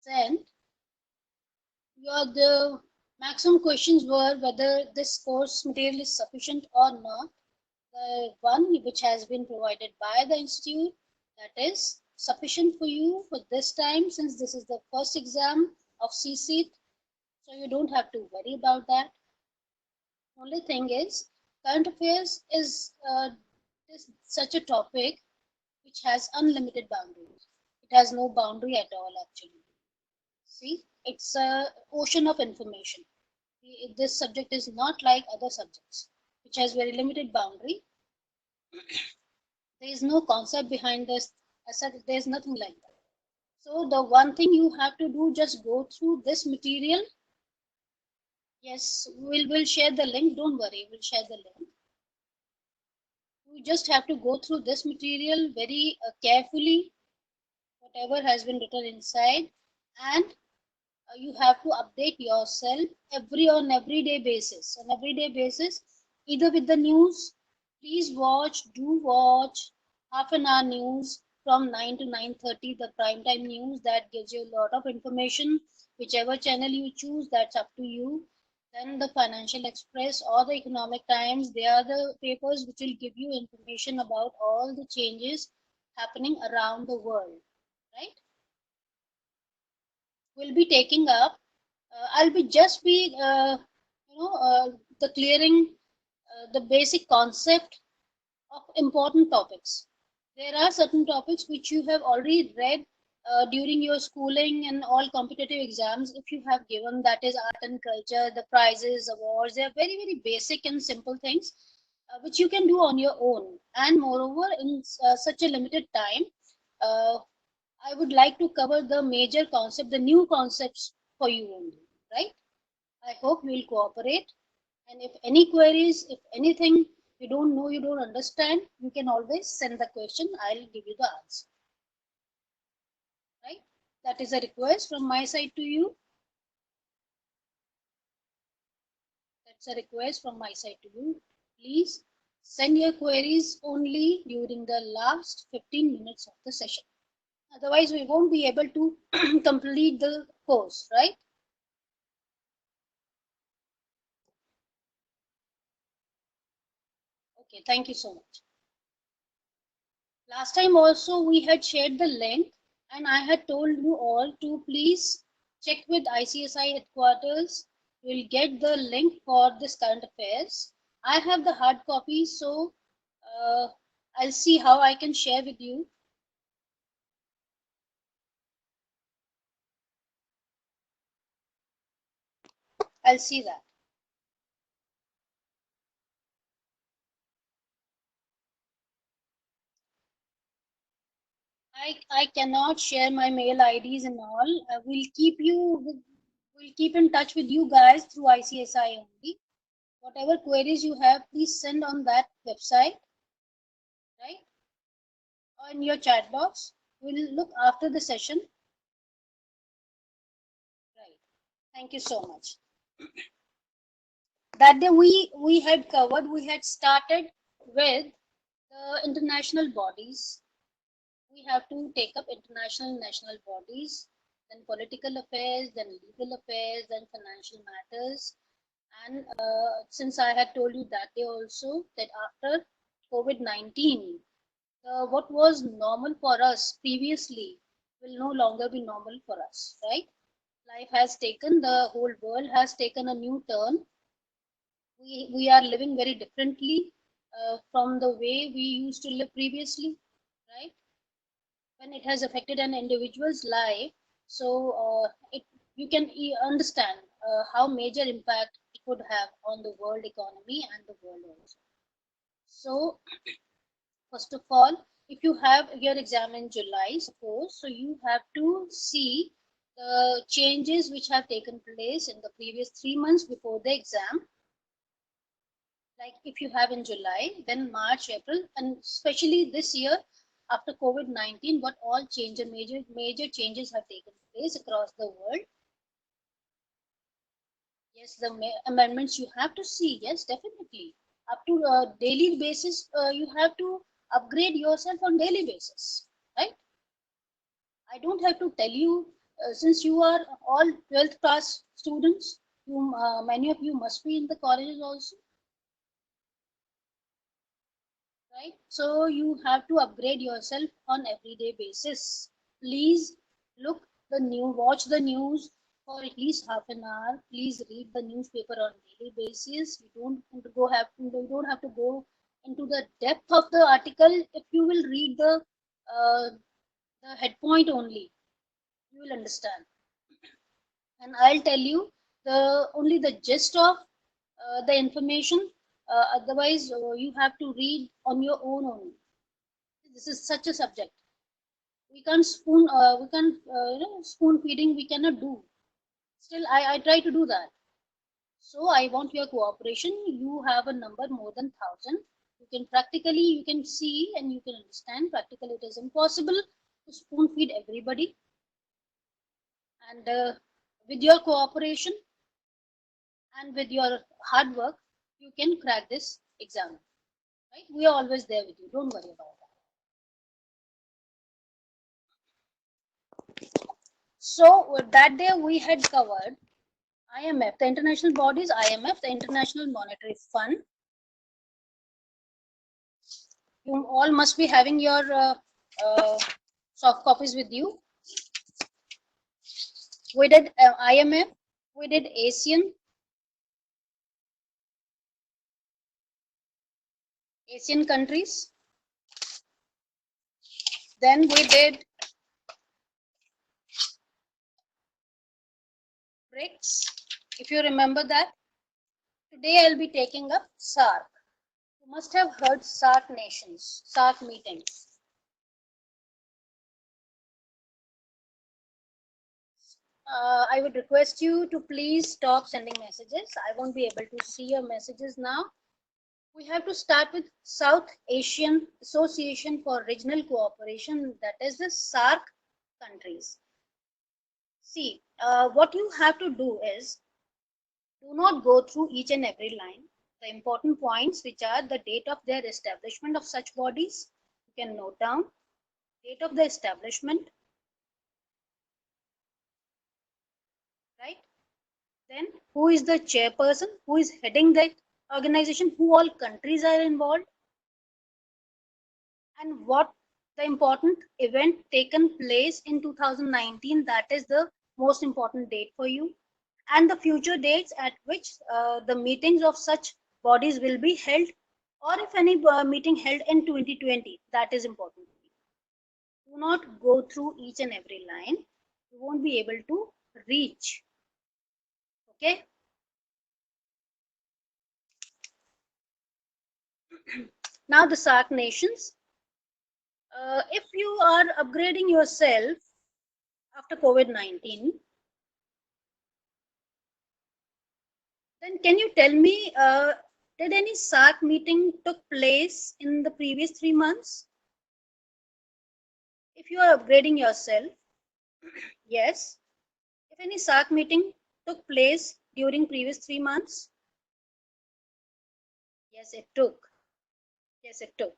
sent, the maximum questions were whether this course material is sufficient or not. The one which has been provided by the institute, that is sufficient for you for this time, since this is the first exam of CSET, so you don't have to worry about that. Only thing is, current affairs is such a topic which has unlimited boundaries. It has no boundary at all, actually. See, it's a ocean of information. This subject is not like other subjects, which has very limited boundary. There is no concept behind this. As such, there is nothing like that. So the one thing you have to do, just go through this material. Yes, we'll share the link. Don't worry, we'll share the link. You just have to go through this material very carefully, whatever has been written inside, and you have to update yourself on everyday basis. On everyday basis, either with the news, please do watch half an hour news from 9 to 9:30, the prime time news that gives you a lot of information. Whichever channel you choose, that's up to you. Then the Financial Express or the Economic Times, they are the papers which will give you information about all the changes happening around the world, right? We'll be taking up. I'll be just be the clearing the basic concept of important topics. There are certain topics which you have already read during your schooling and all competitive exams. If you have given, that is art and culture, the prizes, awards, they are very very basic and simple things which you can do on your own. And moreover, in such a limited time, uh, I would like to cover the major concept, the new concepts for you only, right? I hope you will cooperate. And if any queries, if anything you don't know, you don't understand, you can always send the question. I'll give you the answer, right? That is a request from my side to you. That's a request from my side to you. Please send your queries only during the last 15 minutes of the session. Otherwise, we won't be able to complete the course, right? Okay, thank you so much. Last time also we had shared the link, and I had told you all to please check with ICSI headquarters. You will get the link for this current affairs. I have the hard copy, so I'll see how I can share with you. I'll see that. I cannot share my mail IDs and all. We'll keep in touch with you guys through ICSI only. Whatever queries you have, please send on that website, right? Or in your chat box. We'll look after the session. Right. Thank you so much. That day we had covered, we had started with the international bodies. We have to take up international and national bodies, then political affairs, then legal affairs, then financial matters. And since I had told you that day also that after COVID-19, what was normal for us previously will no longer be normal for us, right? Life has taken, the whole world has taken a new turn. We are living very differently from the way we used to live previously, right? When it has affected an individual's life, so you can understand how major impact it could have on the world economy and the world also. So first of all, if you have your exam in July, suppose, so you have to see the changes which have taken place in the previous 3 months before the exam. Like if you have in July, then March, April, and especially this year after COVID-19, what all major changes have taken place across the world. Yes, the amendments you have to see. Yes, definitely. Up to daily basis, you have to upgrade yourself on daily basis, right? I don't have to tell you since you are all 12th class students, many of you must be in the colleges also, right? So you have to upgrade yourself on everyday basis. Please watch the news for at least half an hour. Please read the newspaper on daily basis. You don't have to go into the depth of the article. If you will read uh, the head point only, you will understand. And I'll tell you only the gist of the information. Otherwise, you have to read on your own only. This is such a subject. Spoon feeding. We cannot do. Still, I try to do that. So I want your cooperation. You have a number more than 1,000. You can see and you can understand. Practically, it is impossible to spoon feed everybody. And with your cooperation and with your hard work, you can crack this exam. Right? We are always there with you. Don't worry about that. So with that day we had covered IMF, the international bodies, IMF, the International Monetary Fund. You all must be having your soft copies with you. We did IMF, we did Asian countries. Then we did BRICS, if you remember that. Today I'll be taking up SAARC. You must have heard SAARC nations, SAARC meetings. I would request you to please stop sending messages. I won't be able to see your messages now. We have to start with South Asian Association for Regional Cooperation, that is the SAARC countries. See, what you have to do is, do not go through each and every line. The important points, which are the date of their establishment of such bodies, you can note down. Date of the establishment, right? Then who is the chairperson, who is heading that organization, who all countries are involved, and what the important event taken place in 2019, that is the most important date for you, and the future dates at which the meetings of such bodies will be held, or if any meeting held in 2020, that is important. Do not go through each and every line. You won't be able to reach. Okay. Now the SAARC nations. If you are upgrading yourself after COVID-19, then can you tell me, did any SAARC meeting took place in the previous 3 months? If you are upgrading yourself, yes. If any SAARC meeting took place during previous 3 months, yes, it took. Yes, it took.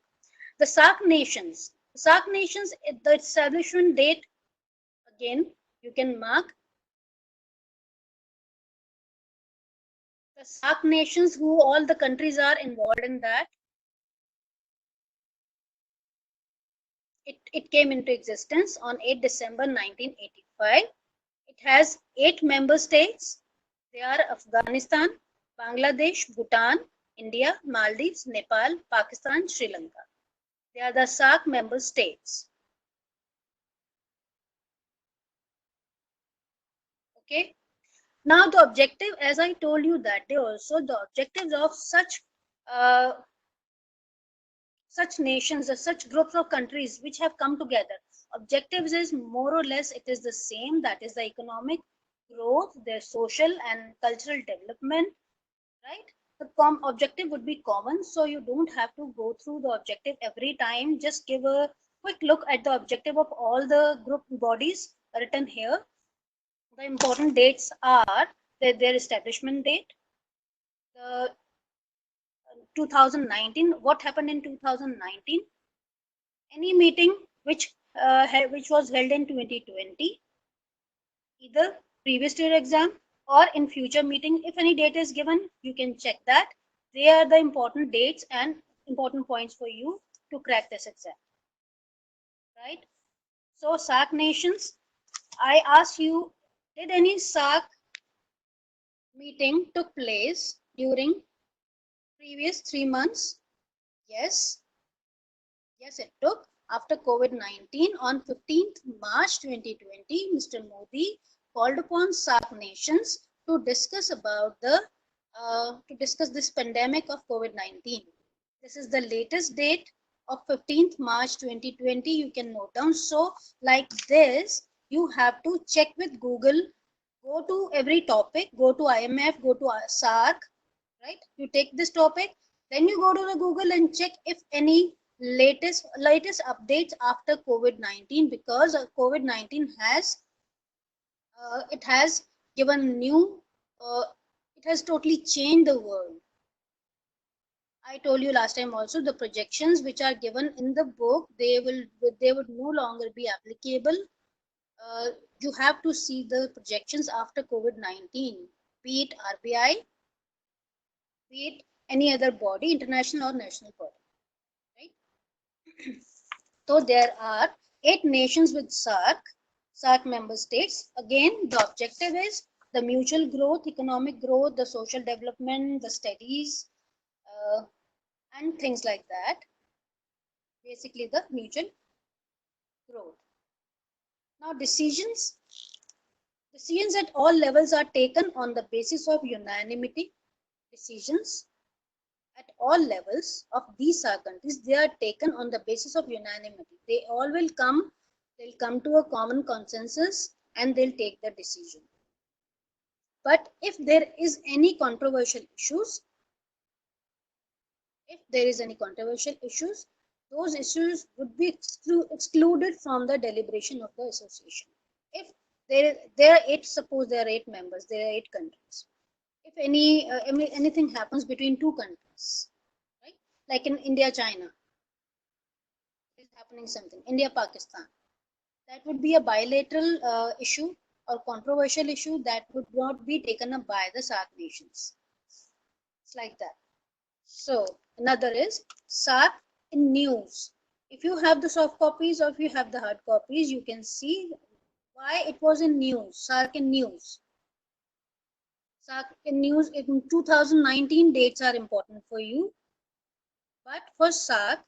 The SAARC nations. The establishment date, again, you can mark. The SAARC nations, who all the countries are involved in that. It came into existence on 8 December 1985. It has 8 member states. They are Afghanistan, Bangladesh, Bhutan, India, Maldives, Nepal, Pakistan, Sri Lanka. They are the SAARC member states. Okay. Now the objective, as I told you that day also, the objectives of such nations or such groups of countries which have come together, objectives is more or less it is the same, that is the economic growth, their social and cultural development, right? The objective would be common, so you don't have to go through the objective every time. Just give a quick look at the objective of all the group bodies written here. The important dates are their establishment date, the 2019, what happened in 2019, any meeting which was held in 2020, either previous year exam or in future meeting. If any date is given, you can check that. They are the important dates and important points for you to crack this exam, right? So SAARC nations, I ask you, did any SAARC meeting took place during previous 3 months? Yes, yes, it took. After COVID-19 on 15th March 2020, Mr. Modi called upon SAARC nations to discuss about this pandemic of COVID-19. This is the latest date of 15th March 2020. You can note down. So like this, you have to check with Google. Go to every topic. Go to IMF. Go to SAARC. Right? You take this topic. Then you go to the Google and check if any latest updates after COVID-19, because COVID-19 has it has given new it has totally changed the world. I told you last time also, the projections which are given in the book, they would no longer be applicable. You have to see the projections after COVID-19, be it RBI, be it any other body, international or national body, right? So there are 8 nations with SAARC member states. Again, the objective is the mutual growth, economic growth, the social development, the studies, and things like that. Basically, the mutual growth. Now, decisions at all levels are taken on the basis of unanimity. Decisions at all levels of these countries, they are taken on the basis of unanimity. They'll come to a common consensus and they'll take the decision. But if there is any controversial issues, those issues would be excluded from the deliberation of the association. If there are suppose there are 8 members, there are 8 countries. If anything happens between 2 countries, right? Like in India, China, is happening something. India, Pakistan. That would be a bilateral issue or controversial issue that would not be taken up by the SAARC nations. It's like that. So another is SAARC in news. If you have the soft copies or if you have the hard copies, you can see why it was in news. SAARC in news. SAARC in news in 2019 dates are important for you. But for SAARC,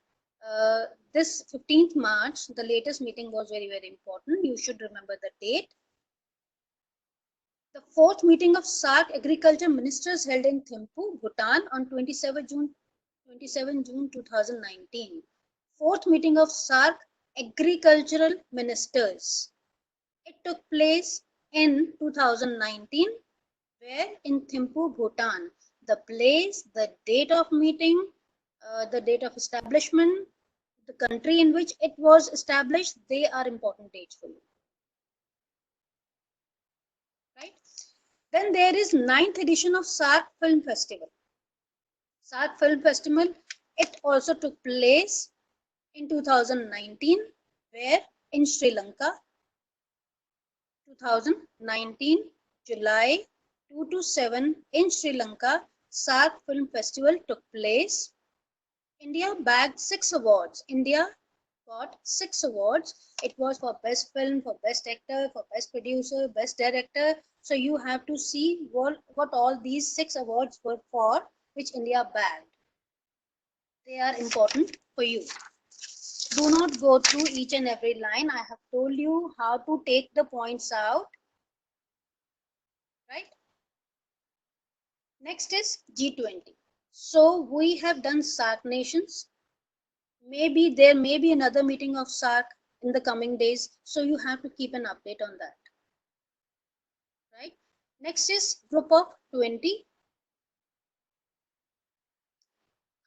this 15th March, the latest meeting was very, very important. You should remember the date. The 4th meeting of SAARC agriculture ministers held in Thimphu, Bhutan on 27 June 2019. 4th meeting of SAARC agricultural ministers. It took place in 2019, where in Thimphu, Bhutan. The place, the date of meeting, the date of establishment, the country in which it was established, they are important dates for you. Right? Then there is 9th edition of SAARC Film Festival. SAARC Film Festival, it also took place in 2019, where in Sri Lanka, 2019, July 2 to 7 in Sri Lanka, SAARC Film Festival took place. India bagged 6 awards. India got 6 awards. It was for best film, for best actor, for best producer, best director. So you have to see what all these 6 awards were for, which India bagged. They are important for you. Do not go through each and every line. I have told you how to take the points out. Right? Next is G20. So we have done SAARC nations. Maybe there may be another meeting of SAARC in the coming days. So you have to keep an update on that. Right? Next is Group of 20.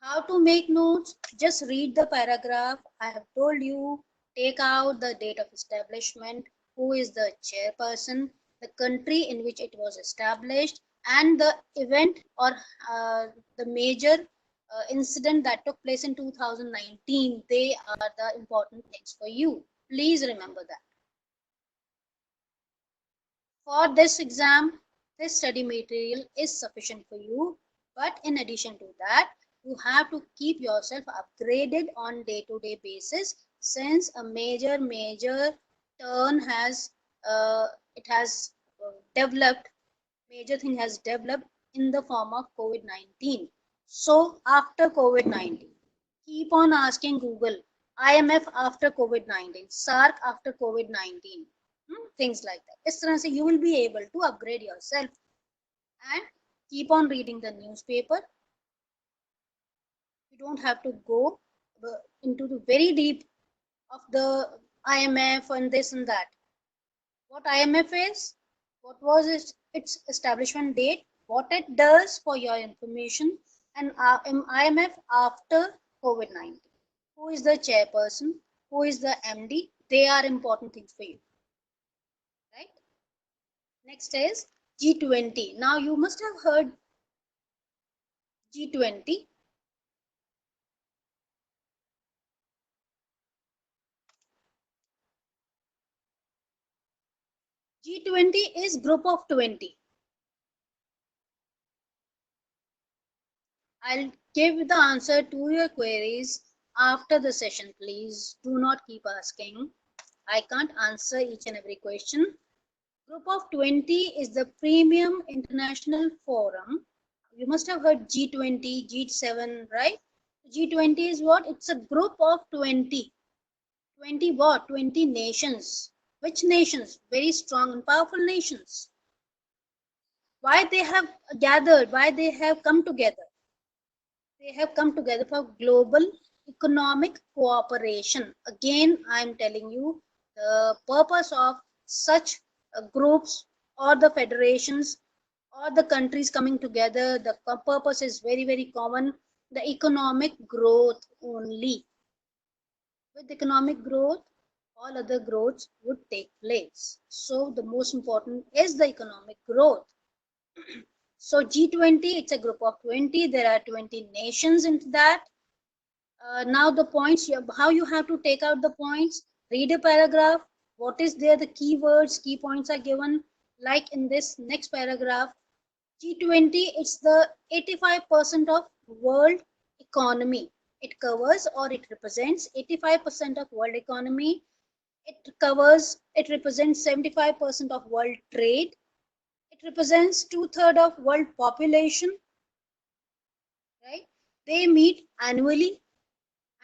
How to make notes? Just read the paragraph. I have told you, take out the date of establishment, who is the chairperson, the country in which it was established, and the event or the major incident that took place in 2019. They are the important things for you. Please remember that. For this exam, this study material is sufficient for you. But in addition to that, you have to keep yourself upgraded on day-to-day basis, since a major turn has it has developed, major thing has developed in the form of COVID-19. So after COVID-19, keep on asking Google, IMF after COVID-19, SARC after COVID-19, things like that. इस तरह से you will be able to upgrade yourself and keep on reading the newspaper. You don't have to go into the very deep of the IMF and this and that. What IMF is, what was its establishment date, what it does for your information, and IMF after COVID-19. Who is the chairperson? Who is the MD? They are important things for you, right? Next is G20. Now you must have heard G20. G20 is group of 20. I'll give the answer to your queries after the session, please. Do not keep asking. I can't answer each and every question. Group of 20 is the premium international forum. You must have heard G20, G7, right? G20 is what? It's a group of 20. 20 what? 20 nations. Which nations? Very strong and powerful nations. Why they have gathered? Why they have come together? They have come together for global economic cooperation. Again, I'm telling you, the purpose of such groups or the federations or the countries coming together, the purpose is very common, the economic growth only. With economic growth, all other growths would take place. So the most important is the economic growth. So G20, it's a group of 20. There are 20 nations into that. Now the points, how you have to take out the points, read a paragraph, what is there, the keywords, key points are given, like in this next paragraph. G20, it's the 85% of world economy. It covers or it represents 85% of world economy. It represents 75% of world trade. It represents 2/3 of world population, right? They meet annually.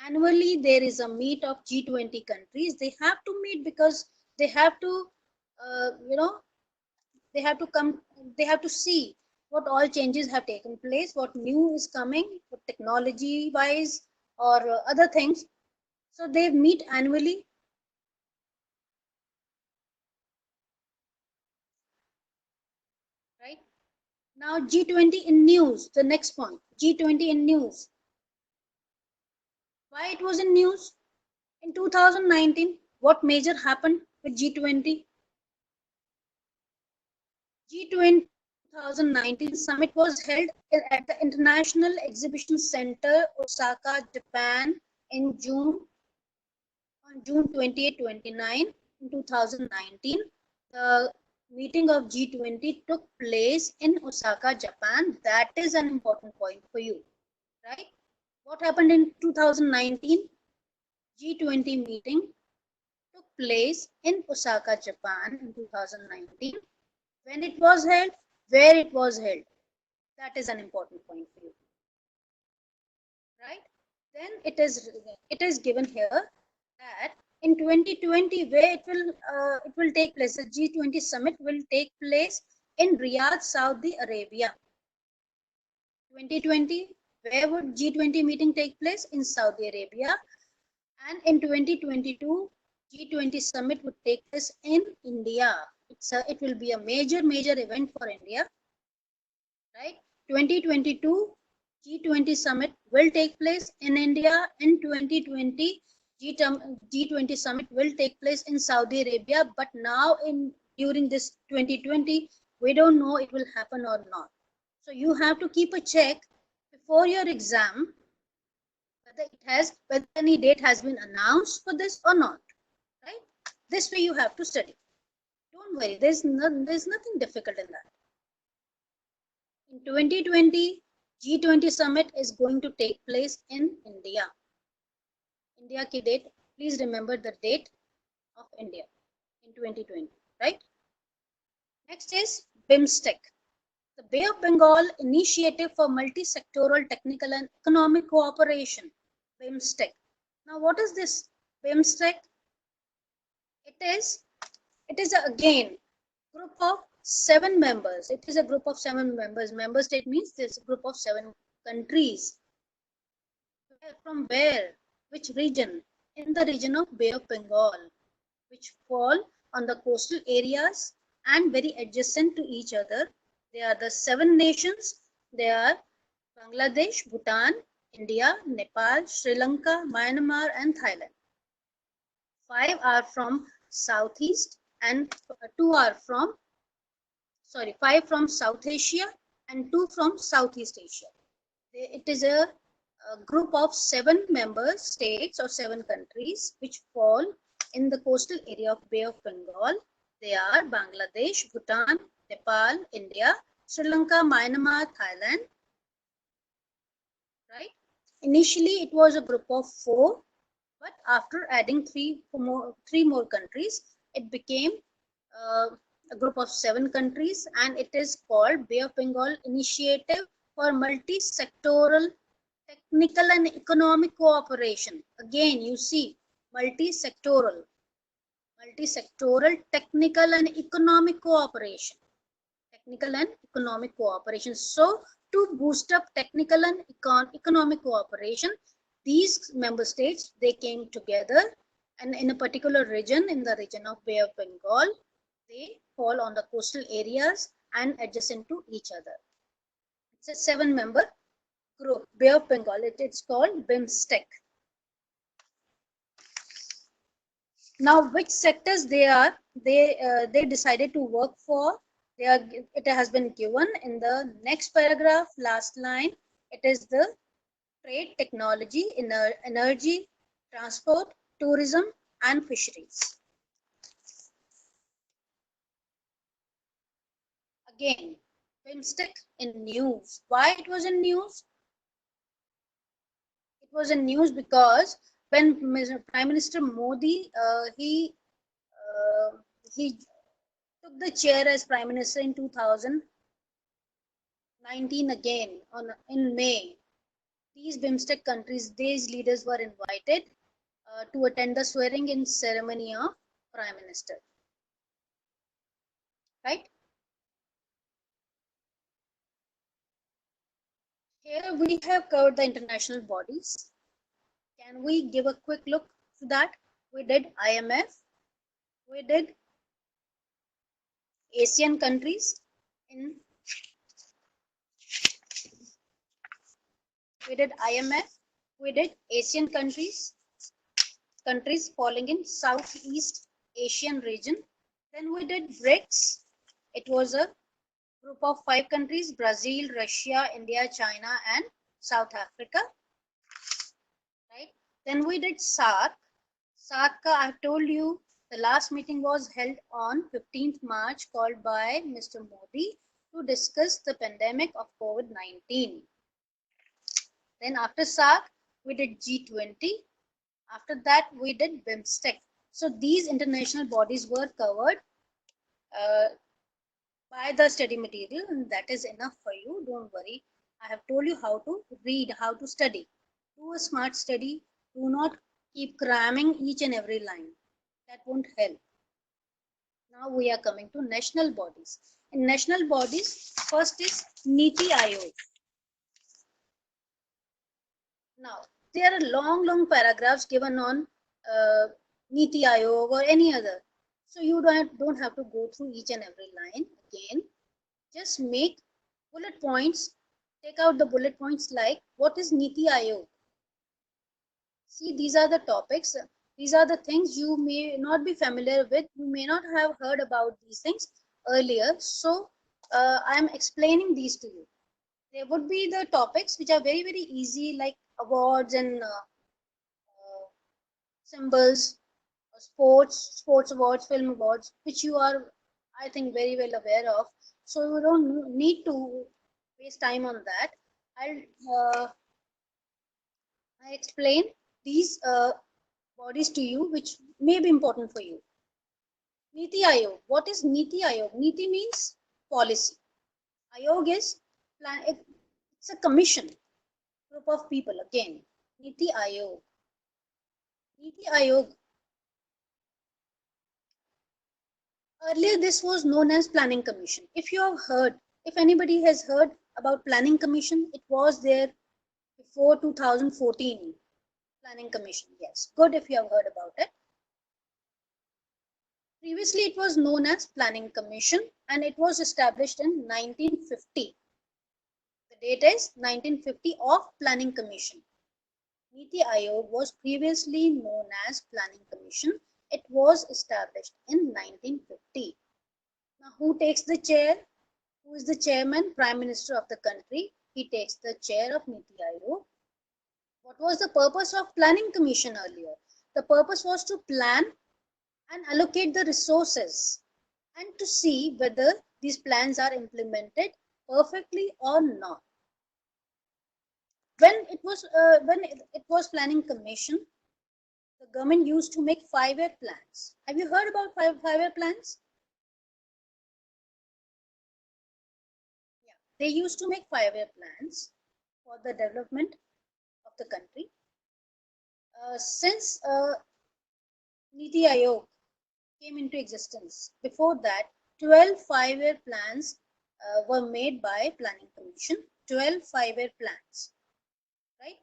Annually, there is a meet of G20 countries. They have to meet because they have to, you know, they have to come, they have to see what all changes have taken place, what new is coming, what technology wise or other things. So they meet annually. Right? Now G20 in news, the next one, G20 in news. Why it was in news? In 2019, what major happened with G20? G20 2019 summit was held at the International Exhibition Center, Osaka, Japan in on June 28, 29 in 2019. The meeting of G20 took place in Osaka, Japan. That is an important point for you, right? What happened in 2019? G20 meeting took place in Osaka, Japan in 2019. When it was held, where it was held. That is an important point for you, right? Then it is given here that in 2020, where it will take place, the G20 summit will take place in Riyadh, Saudi Arabia. 2020, where would G20 meeting take place? In Saudi Arabia. And in 2022, G20 summit would take place in India. It will be a major event for India, right? 2022 G20 summit will take place in India. In 2020, G20 summit will take place in Saudi Arabia. But now during this 2020, we don't know it will happen or not. So you have to keep a check before your exam whether any date has been announced for this or not, right? This way you have to study. Don't worry, there's nothing difficult in that. In 2020, G20 summit is going to take place in India. India ki date, please remember the date of India in 2020, right? Next is BIMSTEC, the Bay of Bengal Initiative for Multi-Sectoral Technical and Economic Cooperation, BIMSTEC. Now, what is this BIMSTEC? It is again group of 7 members. It is a group of 7 members. Member state means this group of 7 countries. From where? Which region? In the region of Bay of Bengal, which fall on the coastal areas and very adjacent to each other. They are the 7 nations. They are Bangladesh, Bhutan, India, Nepal, Sri Lanka, Myanmar, and Thailand. 5 are from Southeast and 5 from South Asia and 2 from Southeast Asia. It is a group of 7 member states or 7 countries which fall in the coastal area of Bay of Bengal. They are Bangladesh, Bhutan, Nepal, India, Sri Lanka, Myanmar, Thailand. Right? Initially, it was a group of 4, but after adding 3 more countries, it became a group of 7 countries, and it is called Bay of Bengal Initiative for Multi-Sectoral Technical and Economic Cooperation. Again, you see, multi-sectoral technical and economic cooperation. Technical and economic cooperation. So, to boost up technical and economic cooperation, these member states, they came together, and in a particular region, in the region of Bay of Bengal, they fall on the coastal areas and adjacent to each other. It's a 7-member group, Bay of Bengal. It's called BIMSTEC. Now, which sectors they decided to work for? It has been given in the next paragraph, last line. It is the trade, technology, energy, transport, tourism, and fisheries. Again, BIMSTEC in news. Why it was in news? It was in news because when Prime Minister Modi he took the chair as Prime Minister in 2019 again in May. These BIMSTEC countries, these leaders were invited to attend the swearing-in ceremony of Prime Minister. Right? Here we have covered the international bodies. Can we give a quick look to that? We did IMF. We did Asian countries. We did IMF. We did Asian countries falling in Southeast Asian region. Then we did BRICS. It was a group of 5 countries: Brazil, Russia, India, China, and South Africa. Right? Then we did SAARC. SAARC, I have told you, the last meeting was held on 15th March, called by Mr. Modi to discuss the pandemic of COVID-19. Then after SAARC, we did G20. After that, we did BIMSTEC. So these international bodies were covered by the study material, and that is enough for you. Don't worry. I have told you how to read, how to study. Do a smart study. Do not keep cramming each and every line. That won't help. Now we are coming to national bodies. In national bodies, first is Niti Aayog. Now, there are long paragraphs given on Niti Aayog or any other. So you don't have to go through each and every line again. Just make bullet points. Take out the bullet points like, what is Niti Aayog? See, these are the topics. These are the things you may not be familiar with. You may not have heard about these things earlier. So I am explaining these to you. There would be the topics which are very easy, like awards and symbols, sports awards, film awards, which you are I think, very well aware of. So we don't need to waste time on that. I explain these bodies to you, which may be important for you. Niti Ayog. What is Niti Ayog? Niti means policy. Ayog is plan. It's a commission, group of people. Again, Niti Ayog. Niti Ayog. Earlier, this was known as Planning Commission. If you have heard, if anybody has heard about Planning Commission, it was there before 2014. Planning Commission. Yes, good if you have heard about it. Previously, it was known as Planning Commission and it was established in 1950. The date is 1950 of Planning Commission. Niti Ayog was previously known as Planning Commission. It was established in 1950. Now, who takes the chair? Who is the chairman? Prime Minister of the country. He takes the chair of Niti Ayog. What was the purpose of Planning Commission earlier? The purpose was to plan and allocate the resources and to see whether these plans are implemented perfectly or not. When it was Planning Commission, the government used to make 5-year plans. Have you heard about five-year plans? Yeah, they used to make 5-year plans for the development of the country. Since Niti Ayog came into existence, before that, 12 5-year plans were made by Planning Commission. 12 5-year plans, right?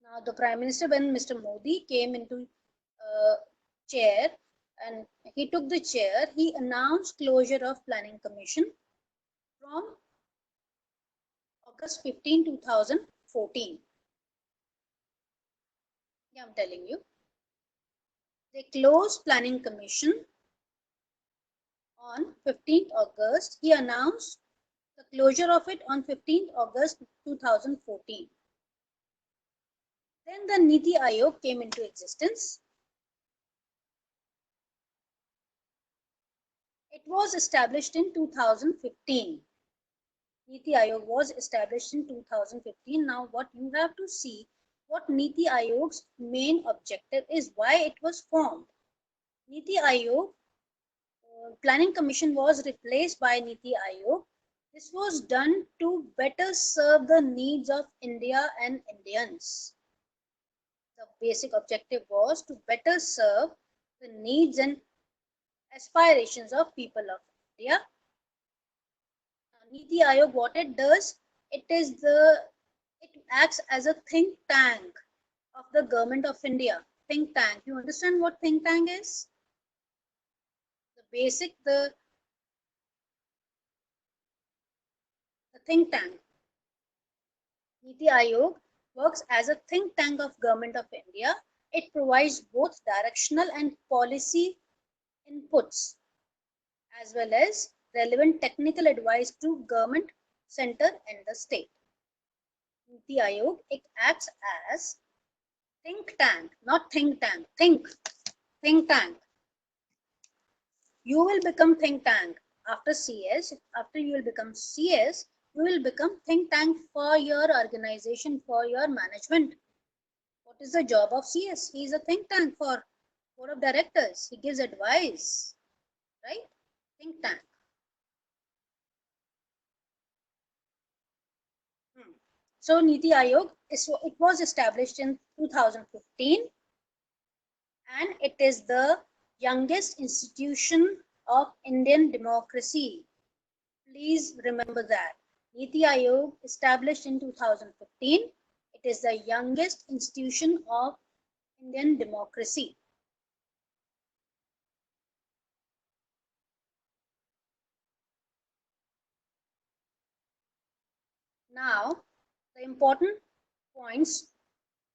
Now, the Prime Minister, when Mr. Modi came into chair and he took the chair, he announced closure of Planning Commission from August 15, 2014. Yeah, I'm telling you. They closed Planning Commission on 15th August. He announced the closure of it on 15th August 2014. Then the Niti Ayog came into existence. It was established in 2015. Niti Ayog was established in 2015. Now, what you have to see, what Niti Ayog's main objective is, why it was formed. Niti Ayog, Planning Commission was replaced by Niti Ayog. This was done to better serve the needs of India and Indians. The basic objective was to better serve the needs and aspirations of people of India. Niti Ayog, what it does, it acts as a think tank of the government of India. Think tank. You understand what think tank is? The think tank. Niti Ayog works as a think tank of government of India. It provides both directional and policy inputs as well as relevant technical advice to government, center and the state. Niti Ayog, it acts as think tank, not think tank. Think tank. You will become think tank after CS. After you will become CS, you will become think tank for your organization, for your management. What is the job of CS? He is a think tank for board of directors. He gives advice, right? Think tank. So Niti Ayog, it was established in 2015 and it is the youngest institution of Indian democracy. Please remember that. Niti Ayog, established in 2015, it is the youngest institution of Indian democracy. Now, the important points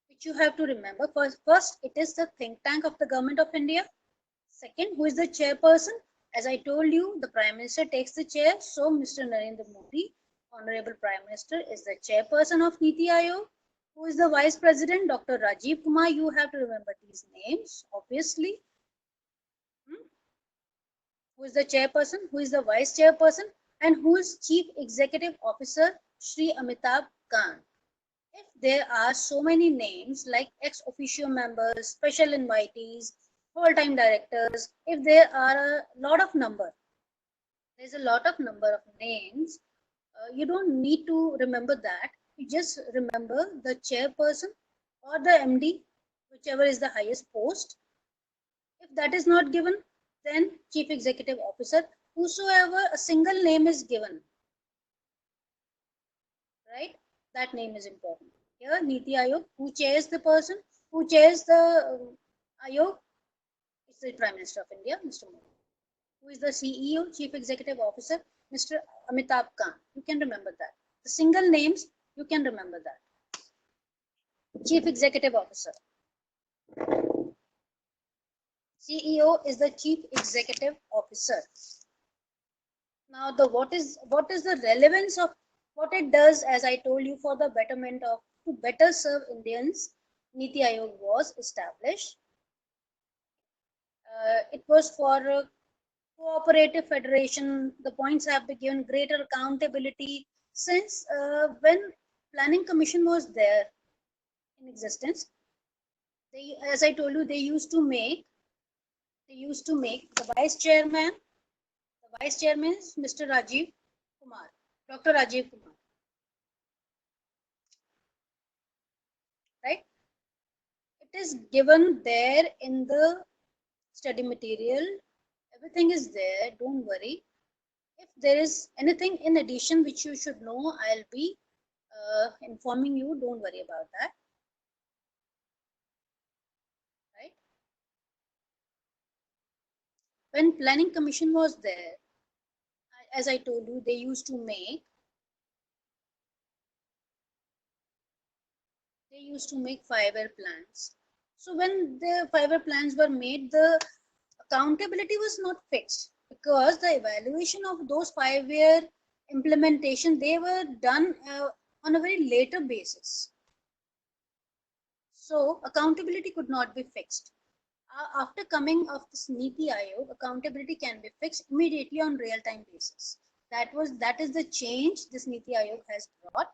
which you have to remember. First, it is the think tank of the government of India. Second, who is the chairperson? As I told you, the Prime Minister takes the chair. So, Mr. Narendra Modi, Honorable Prime Minister, is the chairperson of Niti Ayog. Who is the Vice President? Dr. Rajiv Kumar. You have to remember these names, obviously. who is the chairperson, who is the vice chairperson, and who is Chief Executive Officer, Shri Amitabh Kant. If there are so many names like ex officio members, special invitees, whole-time directors, if there are a lot of number, there's a lot of number of names, you don't need to remember that. You just remember the chairperson or the MD, whichever is the highest post. If that is not given, then Chief Executive Officer, whosoever a single name is given, right? That name is important. Here, Niti Ayog, who chairs the person, who chairs the Ayog, it's the Prime Minister of India, Mr. Modi. Who is the CEO, Chief Executive Officer, Mr. Amitabh Kant. You can remember that. The single names, you can remember that. Chief Executive Officer. CEO is the Chief Executive Officer. Now, what is the relevance of what it does? As I told you, for the betterment of to better serve Indians, Niti Ayog was established. It was for cooperative federation. The points have been given greater accountability since when Planning Commission was there in existence. They, as I told you, they used to make the vice chairman. The vice chairman is Mr. Rajiv Kumar, Dr. Rajiv Kumar, right? It is given there in the study material. Everything is there. Don't worry. If there is anything in addition which you should know, I'll be informing you. Don't worry about that. Right? When Planning Commission was there, as I told you, they used to make 5-year plans. So when the 5-year plans were made, the accountability was not fixed because the evaluation of those 5-year implementation, they were done on a very later basis. So accountability could not be fixed. After coming of this Niti Ayog, accountability can be fixed immediately on real-time basis. That is the change this Niti Ayog has brought.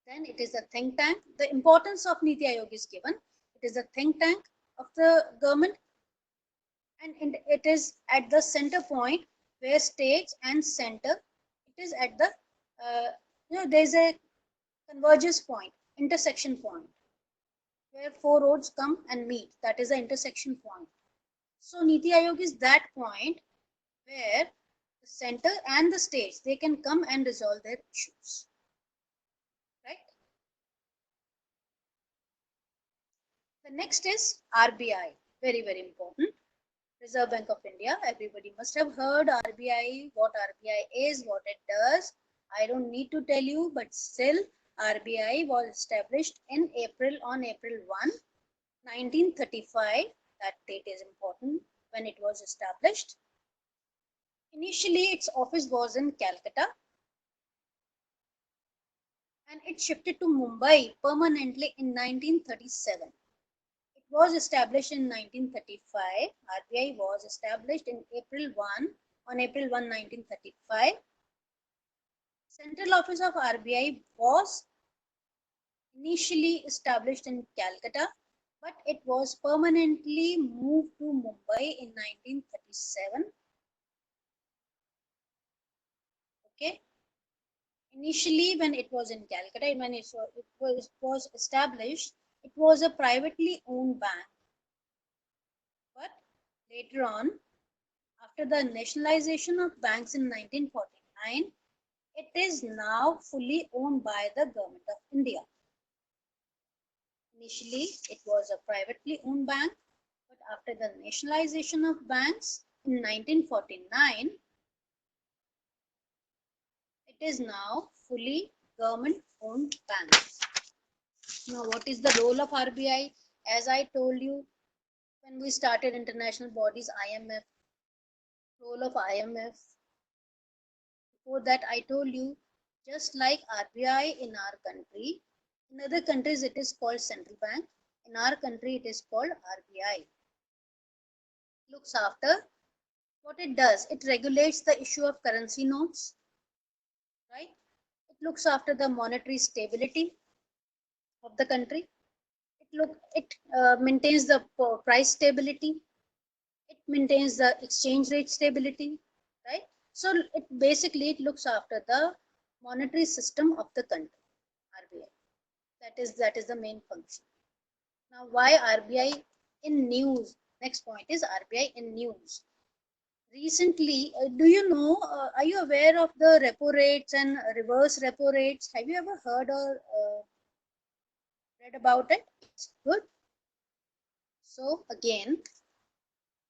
Then it is a think tank. The importance of Niti Ayog is given. It is a think tank of the government, and it is at the center point where states and center. It is at the there is a convergence point, intersection point, where 4 roads come and meet. That is the intersection point. So Niti Ayog is that point where the center and the states, they can come and resolve their issues. Right? The next is RBI. Very, very important. Reserve Bank of India. Everybody must have heard RBI, what RBI is, what it does. I don't need to tell you, but still RBI was established on April 1, 1935. That date is important when it was established. Initially, its office was in Calcutta, and it shifted to Mumbai permanently in 1937. It was established in 1935. RBI was established in on April 1, 1935. Central office of RBI was initially established in Calcutta, but it was permanently moved to Mumbai in 1937. Okay. Initially, when it was in Calcutta, when it was established, it was a privately owned bank. But later on, after the nationalization of banks in 1949, it is now fully owned by the Government of India. Initially, it was a privately owned bank, but after the nationalization of banks in 1949, it is now fully government-owned bank. Now, what is the role of RBI? As I told you, when we started international bodies, IMF, role of IMF. Before that, I told you, just like RBI in our country, in other countries it is called central bank. In our country, it is called RBI. Looks after What it does, it regulates the issue of currency notes, right? It looks after the monetary stability of the country. It maintains the price stability. It maintains the exchange rate stability, right? So it looks after the monetary system of the country, RBI. That is the main function. Now, why RBI in news? Next point is RBI in news. Recently, do you know? Are you aware of the repo rates and reverse repo rates? Have you ever heard or read about it? Good. So again,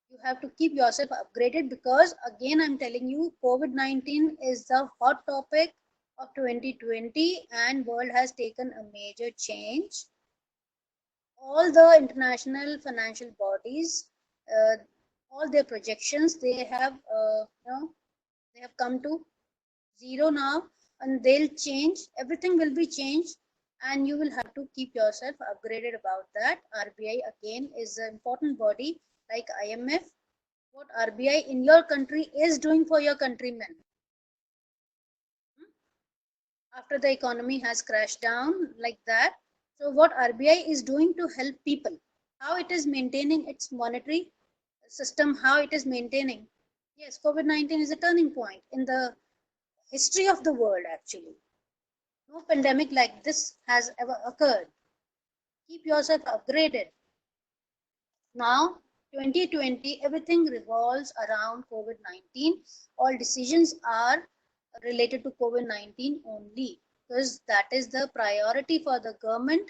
you have to keep yourself upgraded because again I'm telling you COVID-19 is the hot topic of 2020 and world has taken a major change. All the international financial bodies, uh, all their projections, they have come to zero now, and they'll change. Everything will be changed, and you will have to keep yourself upgraded about that. RBI again is an important body like IMF. What RBI in your country is doing for your countrymen after the economy has crashed down like that. So what RBI is doing to help people, how it is maintaining its monetary system, how it is maintaining. Yes, COVID-19 is a turning point in the history of the world actually. No pandemic like this has ever occurred. Keep yourself upgraded. Now, 2020, everything revolves around COVID-19. All decisions are related to COVID-19 only because that is the priority for the government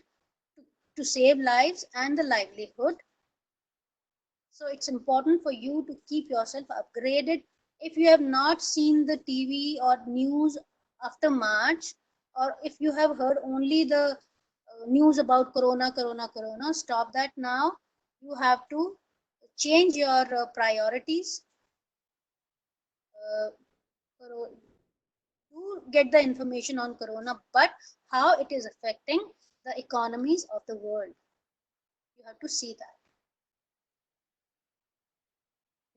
to save lives and the livelihood. So it's important for you to keep yourself upgraded. If you have not seen the TV or news after March, or if you have heard only the news about corona, stop that now. You have to change your priorities uh, to get the information on corona, but how it is affecting the economies of the world. You have to see that.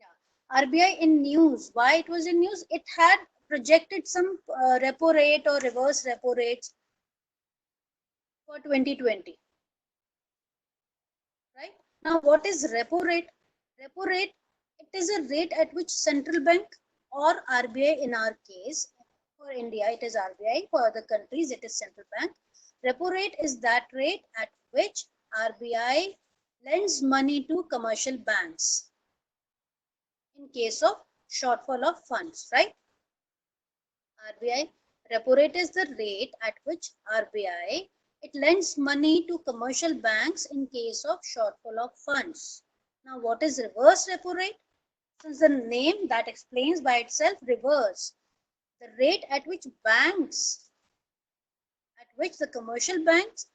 Yeah. RBI in news. Why it was in news? It had projected some repo rate or reverse repo rates for 2020. Right? Now, what is repo rate? Repo rate, it is a rate at which central bank or RBI in our case, for India it is RBI, for other countries it is central bank. Repo rate is that rate at which RBI lends money to commercial banks in case of shortfall of funds, right? RBI repo rate is the rate at which RBI it lends money to commercial banks in case of shortfall of funds. Now, what is reverse repo rate? Since the name that explains by itself, reverse, the rate at which the commercial banks,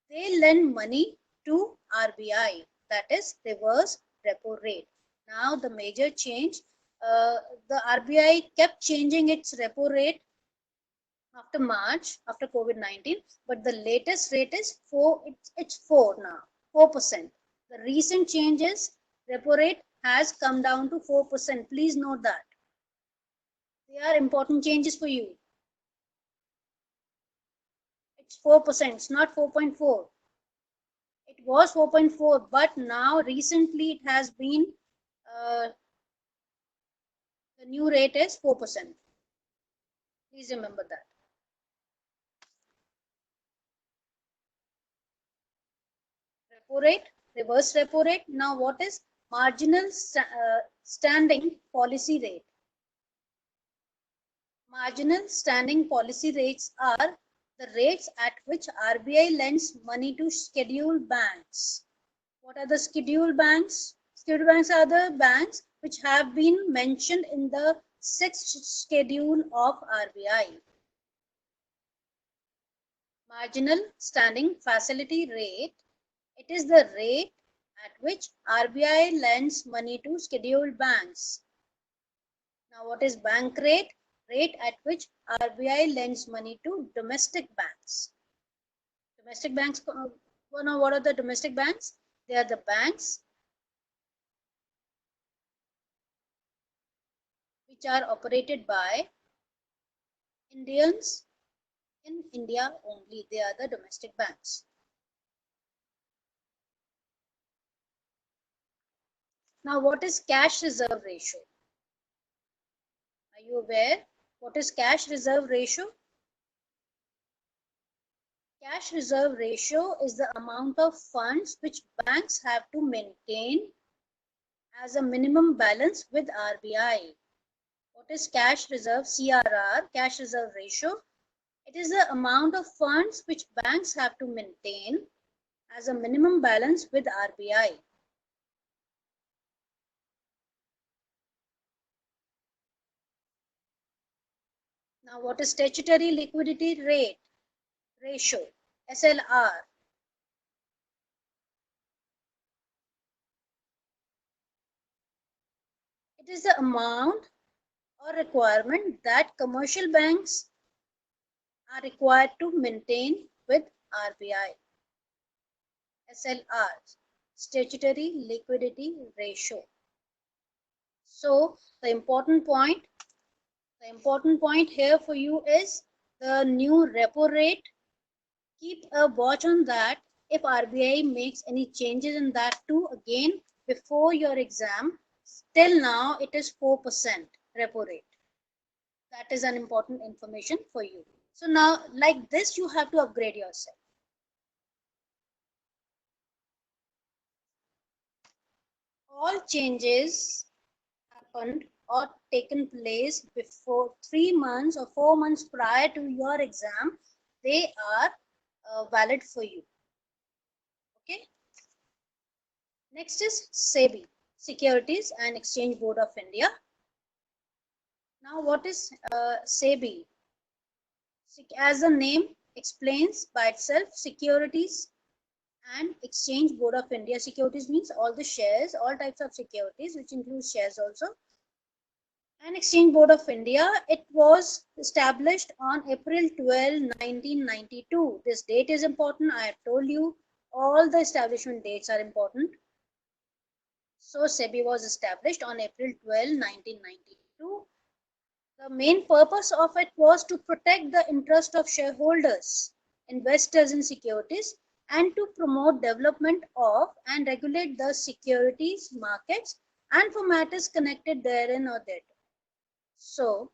they lend money to RBI. That is reverse repo rate. Now, the major change, the RBI kept changing its repo rate after March, after COVID-19, but the latest rate is 4, it's 4 now, 4%. The recent changes, repo rate has come down to 4%. Please note that. They are important changes for you. It's 4%, it's not 4.4. It was 4.4, but now recently it has been, the new rate is 4%. Please remember that. Repo rate, reverse repo rate. Now what is marginal standing policy rate? Marginal standing policy rates are the rates at which RBI lends money to scheduled banks. What are the scheduled banks? Scheduled banks are the banks which have been mentioned in the 6th schedule of RBI. Marginal standing facility rate. It is the rate at which RBI lends money to scheduled banks. Now, what is bank rate? Rate at which RBI lends money to domestic banks. Domestic banks, now what are the domestic banks? They are the banks which are operated by Indians in India only. They are the domestic banks. Now, what is cash reserve ratio? Are you aware? What is cash reserve ratio? Cash reserve ratio is the amount of funds which banks have to maintain as a minimum balance with RBI. What is cash reserve? CRR, cash reserve ratio. It is the amount of funds which banks have to maintain as a minimum balance with RBI. Now, what is statutory liquidity rate ratio? SLR. It is the amount or requirement that commercial banks are required to maintain with RBI. SLR, statutory liquidity ratio. So the important point here for you is the new repo rate. Keep a watch on that. If RBI makes any changes in that too, again, before your exam, till now it is 4% repo rate. That is an important information for you. So now, like this, you have to upgrade yourself. All changes happened or taken place before 3 months or 4 months prior to your exam, they are valid for you. Okay. Next is SEBI, Securities and Exchange Board of India. Now, what is SEBI? As the name explains by itself, Securities and Exchange Board of India. Securities means all the shares, all types of securities, which includes shares also. And Exchange Board of India, it was established on April 12, 1992. This date is important. I have told you all the establishment dates are important. So SEBI was established on April 12, 1992. The main purpose of it was to protect the interest of shareholders, investors in securities, and to promote development of and regulate the securities markets and for matters connected therein or thereto. So,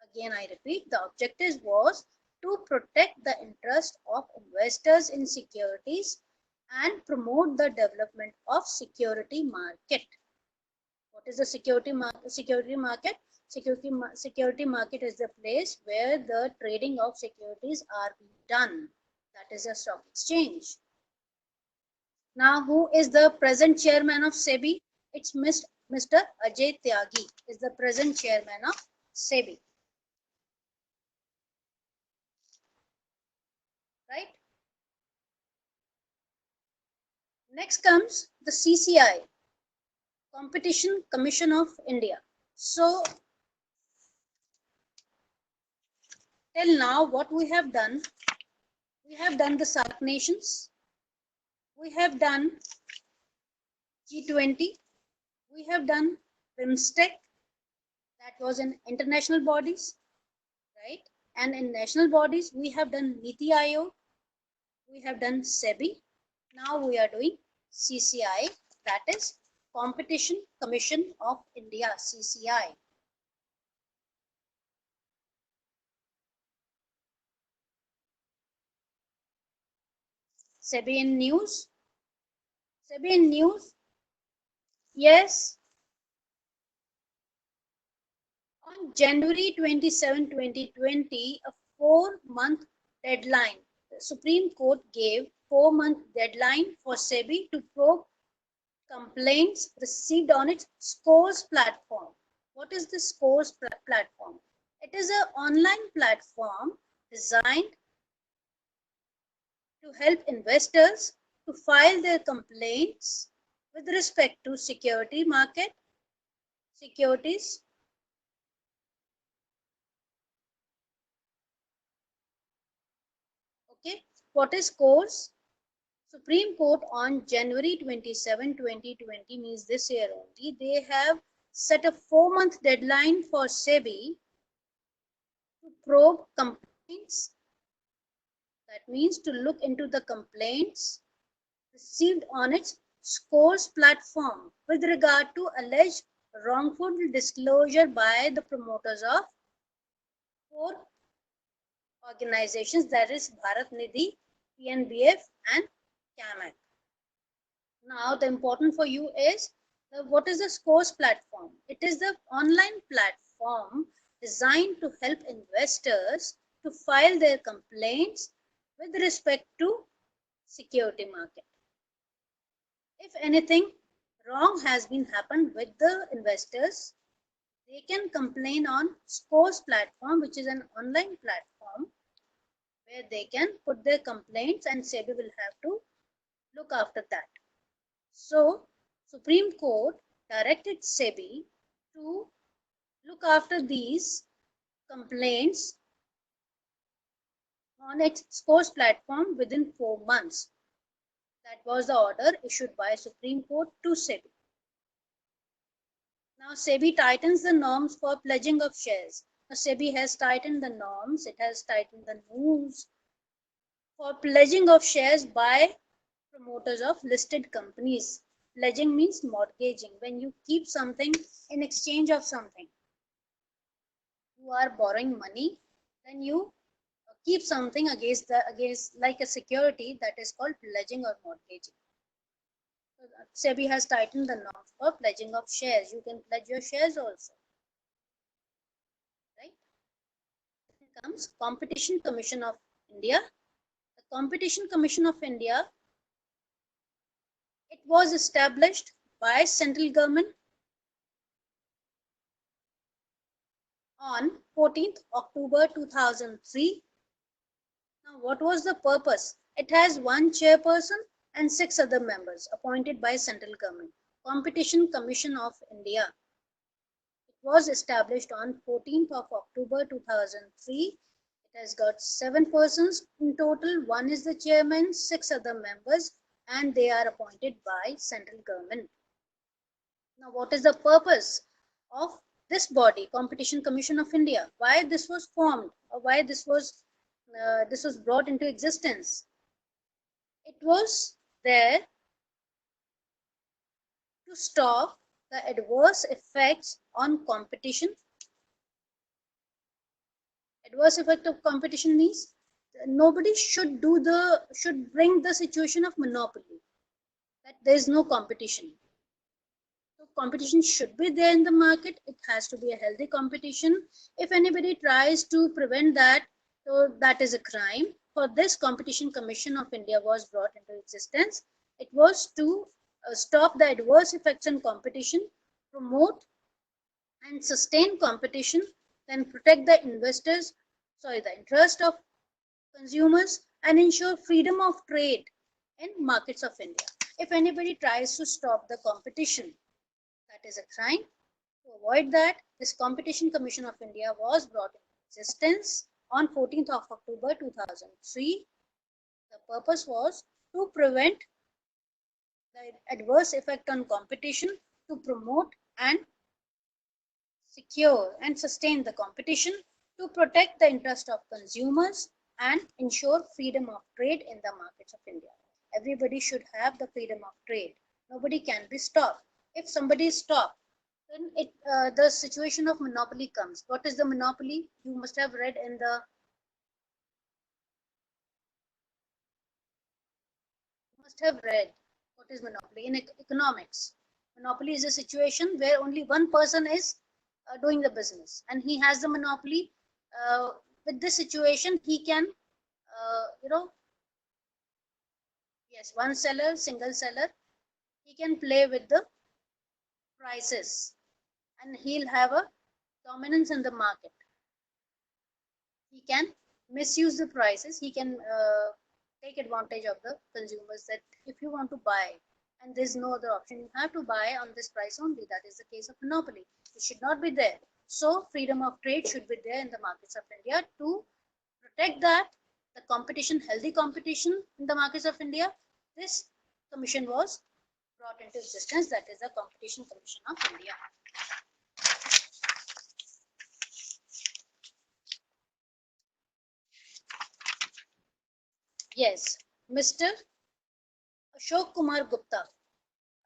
again I repeat, the objective was to protect the interest of investors in securities and promote the development of security market. What is the security market? Security market is the place where the trading of securities are being done. That is a stock exchange. Now, who is the present chairman of SEBI? It's Mr. Ajay Tyagi is the present chairman of SEBI. Right? Next comes the CCI, Competition Commission of India. So, till now, what we have done the SAARC nations, we have done G20, we have done BIMSTEC, that was in international bodies, right? And in national bodies, we have done NITI Aayog, we have done SEBI. Now we are doing CCI, that is Competition Commission of India, CCI. SEBI in news. SEBI in news. Yes. On January 27, 2020, a 4-month deadline. The Supreme Court gave 4-month deadline for SEBI to probe complaints received on its Scores platform. What is the Scores platform? It is an online platform designed to help investors to file their complaints with respect to security market, securities. Okay, what is Scores? Supreme Court on January 27, 2020, means this year only, they have set a 4-month deadline for SEBI to probe complaints. That means to look into the complaints received on its Scores platform with regard to alleged wrongful disclosure by the promoters of 4 organizations, that is Bharat Nidhi, PNBF and CAMAC. Now the important for you is what is the Scores platform? It is the online platform designed to help investors to file their complaints with respect to security market. If anything wrong has been happened with the investors, they can complain on Scores platform, which is an online platform where they can put their complaints and SEBI will have to look after that. So Supreme Court directed SEBI to look after these complaints on its Scores platform within 4 months. That was the order issued by Supreme Court to SEBI. Now SEBI tightens the norms for pledging of shares. Now SEBI has tightened the norms, it has tightened the rules for pledging of shares by promoters of listed companies. Pledging means mortgaging. When you keep something in exchange of something, you are borrowing money, then you keep something against like a security, that is called pledging or mortgaging. So SEBI has tightened the norms for pledging of shares. You can pledge your shares also, right? Then comes Competition Commission of India. The Competition Commission of India, it was established by central government on 14th October 2003. Now, what was the purpose? It has 1 chairperson and 6 other members appointed by central government. Competition Commission of India. It was established on 14th of October 2003. It has got 7 persons in total. 1 is the chairman, 6 other members, and they are appointed by central government. Now, what is the purpose of this body, Competition Commission of India? Why this was formed, or why this was brought into existence? It was there to stop the adverse effects on competition. Adverse effect of competition means nobody should bring the situation of monopoly, that there is no competition. So competition should be there in the market. It has to be a healthy competition. If anybody tries to prevent that, so that is a crime. For this, Competition Commission of India was brought into existence. It was to stop the adverse effects on competition, promote and sustain competition, then protect the the interest of consumers, and ensure freedom of trade in markets of India. If anybody tries to stop the competition, that is a crime. To avoid that, this Competition Commission of India was brought into existence on 14th of October 2003. The purpose was to prevent the adverse effect on competition, to promote and secure and sustain the competition, to protect the interest of consumers, and ensure freedom of trade in the markets of India. Everybody should have the freedom of trade. Nobody can be stopped. If somebody is stopped, then the situation of monopoly comes. What is the monopoly? You must have read in the what is monopoly in economics. Monopoly is a situation where only one person is doing the business and he has the monopoly. With this situation, he can, yes, one seller, single seller, he can play with the prices and he'll have a dominance in the market. He can misuse the prices. He can take advantage of the consumers, that if you want to buy and there's no other option, you have to buy on this price only. That is the case of monopoly. It should not be there. So freedom of trade should be there in the markets of India to protect that, the competition, healthy competition in the markets of India. This commission was brought into existence, that is the Competition Commission of India. Yes, Mr. Ashok Kumar Gupta,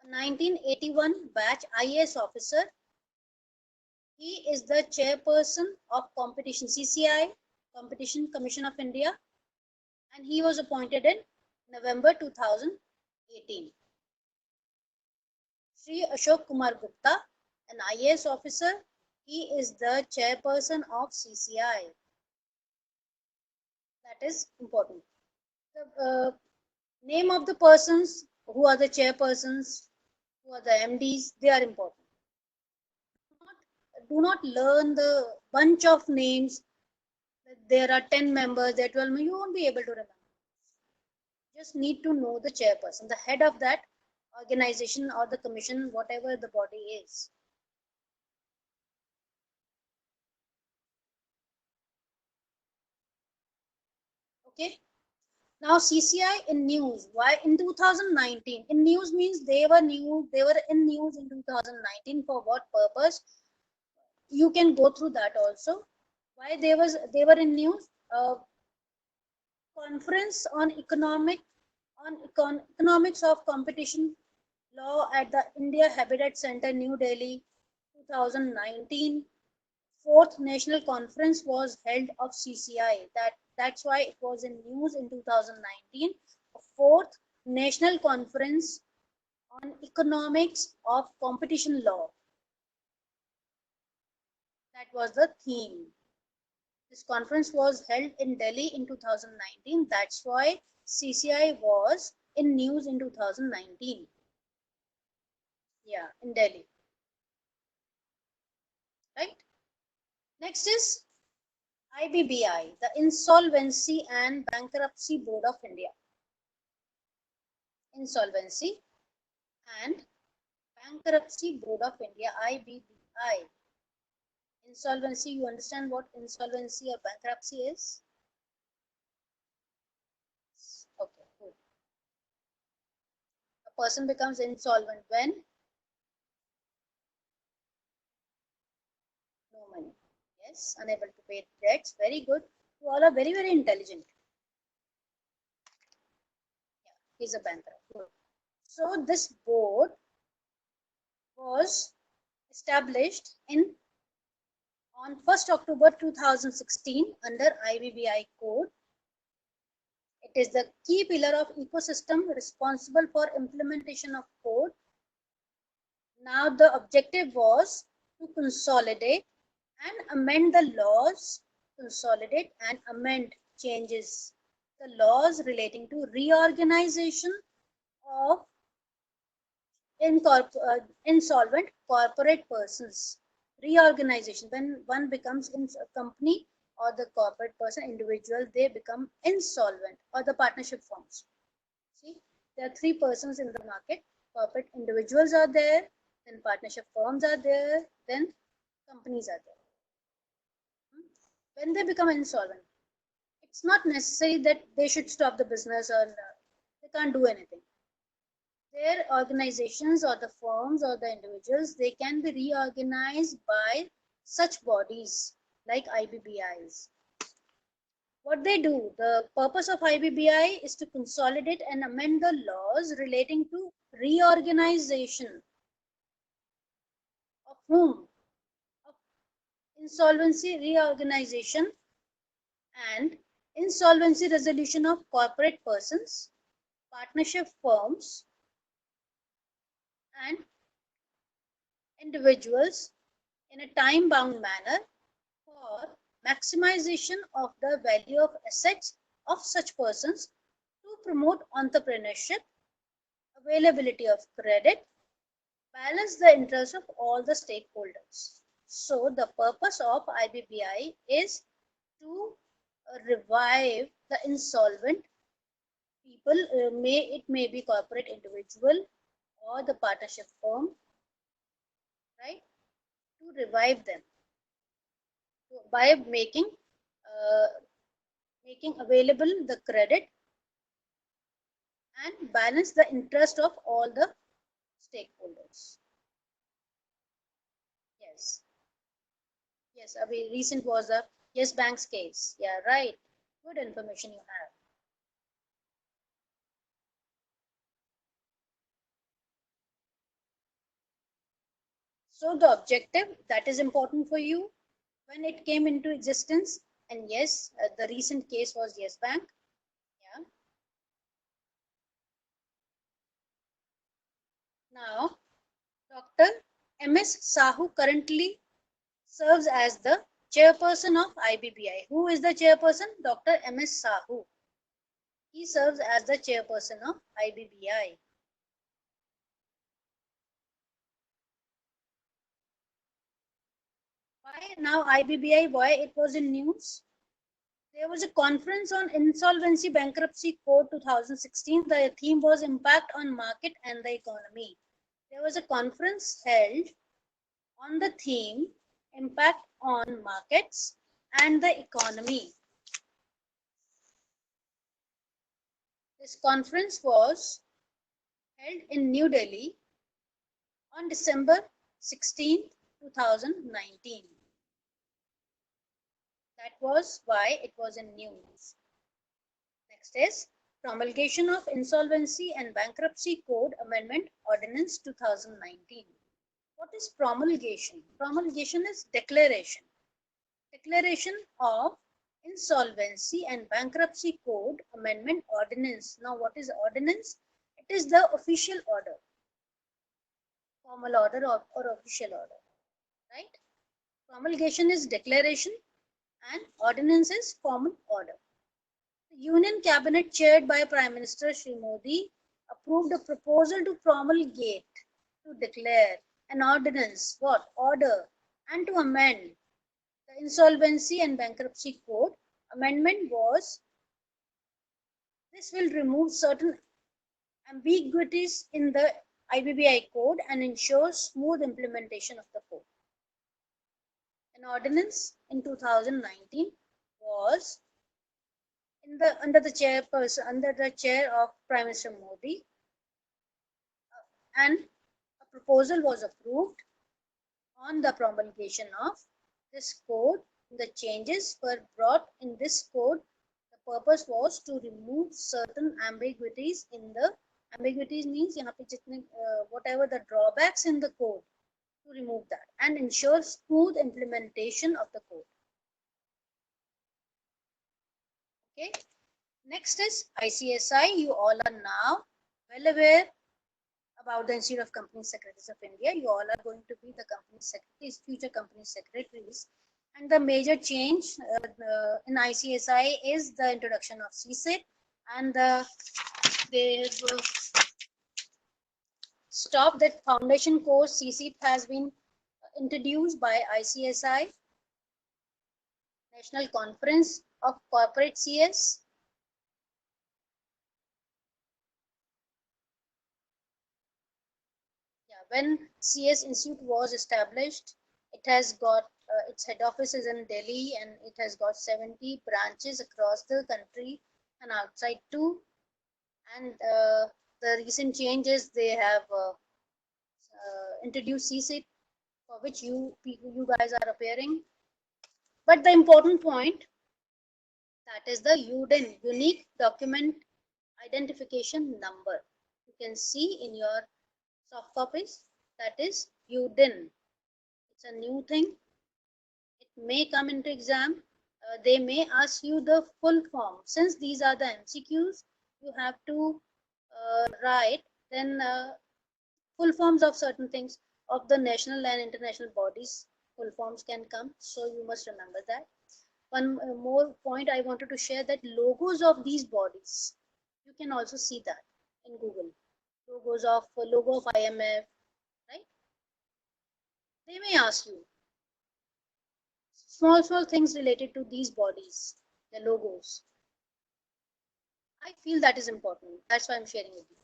a 1981 batch IAS officer. He is the chairperson of Competition CCI, Competition Commission of India, and he was appointed in November 2018. Sri Ashok Kumar Gupta, an IAS officer, he is the chairperson of CCI. That is important. The name of the persons who are the chairpersons, who are the MDs, they are important. Do not learn the bunch of names. There are 10 members, there are 12 members, you won't be able to remember. Just need to know the chairperson, the head of that organization or the commission, whatever the body is. Okay. Now CCI in news. Why in 2019? In news means they were new. They were in news in 2019. For what purpose? You can go through that also. Why they were in news? Conference on economics of competition law at the India Habitat Center, New Delhi, 2019. Fourth national conference was held of CCI. That's why it was in news in 2019. A fourth national conference on economics of competition law. That was the theme. This conference was held in Delhi in 2019. That's why CCI was in news in 2019. Yeah, in Delhi. Right? Next is IBBI, the Insolvency and Bankruptcy Board of India. Insolvency and Bankruptcy Board of India, IBBI. Insolvency, you understand what insolvency or bankruptcy is? Okay, good. A person becomes insolvent when no money. Yes, unable to pay debts. Very good. You all are very, very intelligent. Yeah, he's a bankrupt. Good. So this board was established in on 1st October 2016 under IBBI code. It is the key pillar of ecosystem responsible for implementation of code. Now the objective was to consolidate and amend the laws, consolidate and amend changes, the laws relating to reorganization of insolvent corporate persons. Reorganization, when one becomes in a company or the corporate person, individual, they become insolvent, or the partnership forms. See, there are three persons in the market. Corporate individuals are there, then partnership firms are there, then companies are there. When they become insolvent, it's not necessary that they should stop the business or they can't do anything. Their organizations or the firms or the individuals, they can be reorganized by such bodies like IBBIs. What they do, the purpose of IBBI is to consolidate and amend the laws relating to reorganization of whom? Of insolvency reorganization and insolvency resolution of corporate persons, partnership firms, and individuals in a time-bound manner for maximization of the value of assets of such persons, to promote entrepreneurship, availability of credit, balance the interests of all the stakeholders. So the purpose of IBBI is to revive the insolvent people, it may be corporate individual or the partnership firm, right, to revive them by uh, making available the credit and balance the interest of all the stakeholders. Yes, yes, recent was the Yes Bank's case. Yeah, right. Good information you have. So the objective that is important for you when it came into existence, and yes, the recent case was Yes Bank. Yeah. Now, Dr. M.S. Sahu currently serves as the chairperson of IBBI. Who is the chairperson? Dr. M.S. Sahu. He serves as the chairperson of IBBI. Why now IBBI? Why it was in news? There was a conference on Insolvency Bankruptcy Code 2016. The theme was Impact on Market and the Economy. There was a conference held on the theme Impact on Markets and the Economy. This conference was held in New Delhi on December 16, 2019. That was why it was in news. Next is promulgation of Insolvency and Bankruptcy Code Amendment Ordinance 2019. What is promulgation? Promulgation is declaration. Declaration of Insolvency and Bankruptcy Code Amendment Ordinance. Now, what is ordinance? It is the official order, formal order or official order, right? Promulgation is declaration and ordinance is formal order. The Union Cabinet chaired by Prime Minister Shri Modi approved a proposal to promulgate, to declare an ordinance, what? Order, and to amend the Insolvency and Bankruptcy Code. Amendment was, this will remove certain ambiguities in the IBBI code and ensure smooth implementation of the code. An ordinance in 2019 was under the chair of Prime Minister Modi, and a proposal was approved on the promulgation of this code. The changes were brought in this code. The purpose was to remove certain ambiguities in the, ambiguities means यहाँ पे जितने whatever the drawbacks in the code, to remove that and ensure smooth implementation of the code. Okay. Next is ICSI. You all are now well aware about the Institute of Company Secretaries of India. You all are going to be the company secretaries, future company secretaries. And the major change in ICSI is the introduction of CSIT, and they've stopped that foundation course. CSIT has been introduced by ICSI, National Conference of Corporate CS. When CS Institute was established, it has got its head office is in Delhi, and it has got 70 branches across the country and outside too. And the recent changes, they have introduced CSIT, for which you guys are appearing. But the important point, that is the UDIN, Unique Document Identification Number. You can see in your soft copies, that is UDIN. It's a new thing. It may come into exam. They may ask you the full form. Since these are the MCQs, you have to write then full forms of certain things of the national and international bodies. Full forms can come, so you must remember that. One more point I wanted to share, that logos of these bodies, you can also see that in Google. Logo of IMF, right? They may ask you small things related to these bodies, the logos. I feel that is important. That's why I'm sharing with you.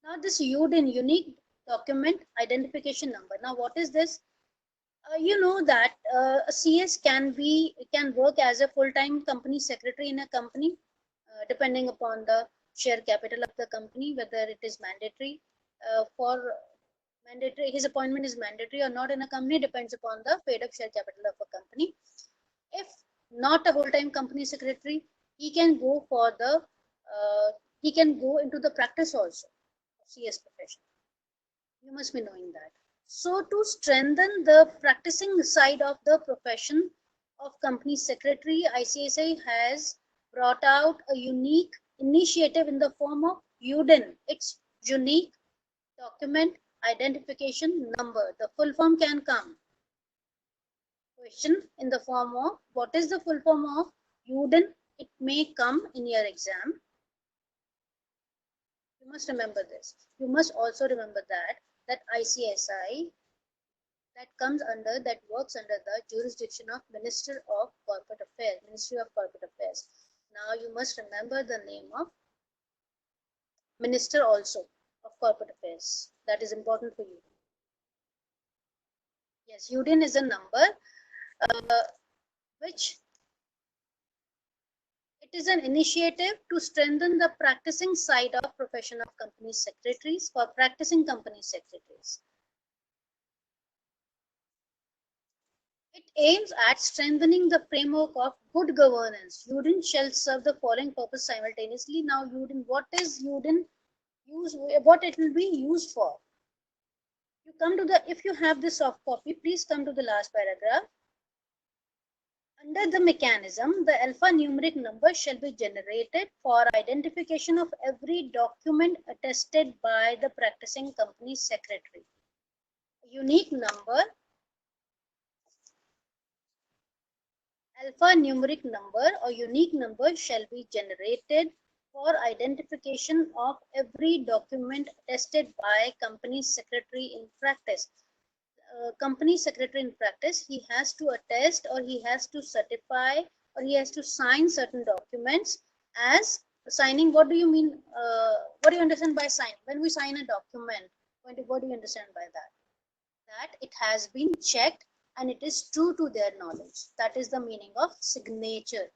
Now this UDIN, Unique Document Identification Number. Now what is this? You know that a CS can work as a full-time company secretary in a company, depending upon the share capital of the company, whether it is mandatory. His appointment is mandatory or not in a company depends upon the paid up share capital of a company. If not a full-time company secretary, he can go for the he can go into the practice also of CS profession. You must be knowing that. So to strengthen the practicing side of the profession of company secretary, ICSI has brought out a unique initiative in the form of UDIN. It's unique document identification number. The full form can come. Question in the form of what is the full form of UDIN? It may come in your exam. You must remember this. You must also remember that ICSI that works under the jurisdiction of Minister of Corporate Affairs, Ministry of Corporate Affairs. Now you must remember the name of Minister also of Corporate Affairs. That is important for you. Yes, UDIN is a number which it is an initiative to strengthen the practicing side of profession of company secretaries for practicing company secretaries. It aims at strengthening the framework of good governance. UDIN shall serve the following purpose simultaneously. Now, UDIN, what is UDIN used? What it will be used for? You come to the, if you have the soft copy, please come to the last paragraph. Under the mechanism, the alphanumeric number shall be generated for identification of every document attested by the practicing company secretary. A unique number, alphanumeric number or unique number shall be generated for identification of every document attested by company secretary in practice. Company secretary in practice, he has to attest or he has to certify or he has to sign certain documents. As signing, what do you mean? What do you understand by sign? When we sign a document, what do you understand by that? That it has been checked and it is true to their knowledge. That is the meaning of signature.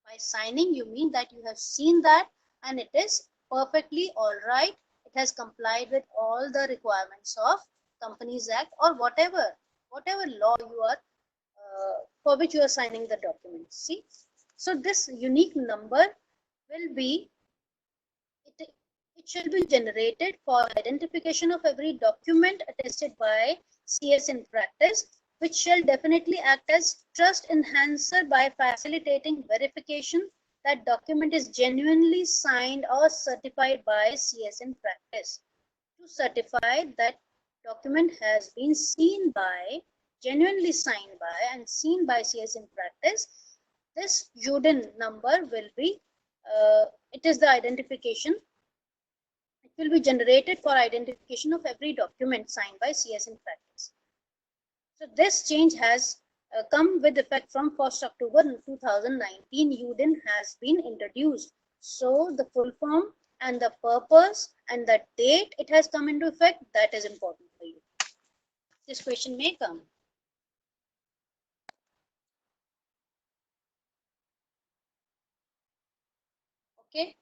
By signing, you mean that you have seen that and it is perfectly all right. It has complied with all the requirements of Companies Act or whatever law you are for which you are signing the document. See, so this unique number will be it shall be generated for identification of every document attested by CS in practice, which shall definitely act as trust enhancer by facilitating verification that document is genuinely signed or certified by CS in practice. To certify that document has been seen by, genuinely signed by and seen by CS in practice, this UDIN number will be, it is the identification. It will be generated for identification of every document signed by CS in practice. So this change has come with effect from 1st October 2019. UDIN has been introduced. So the full form and the purpose and the date it has come into effect, that is important for you. This question may come. Okay.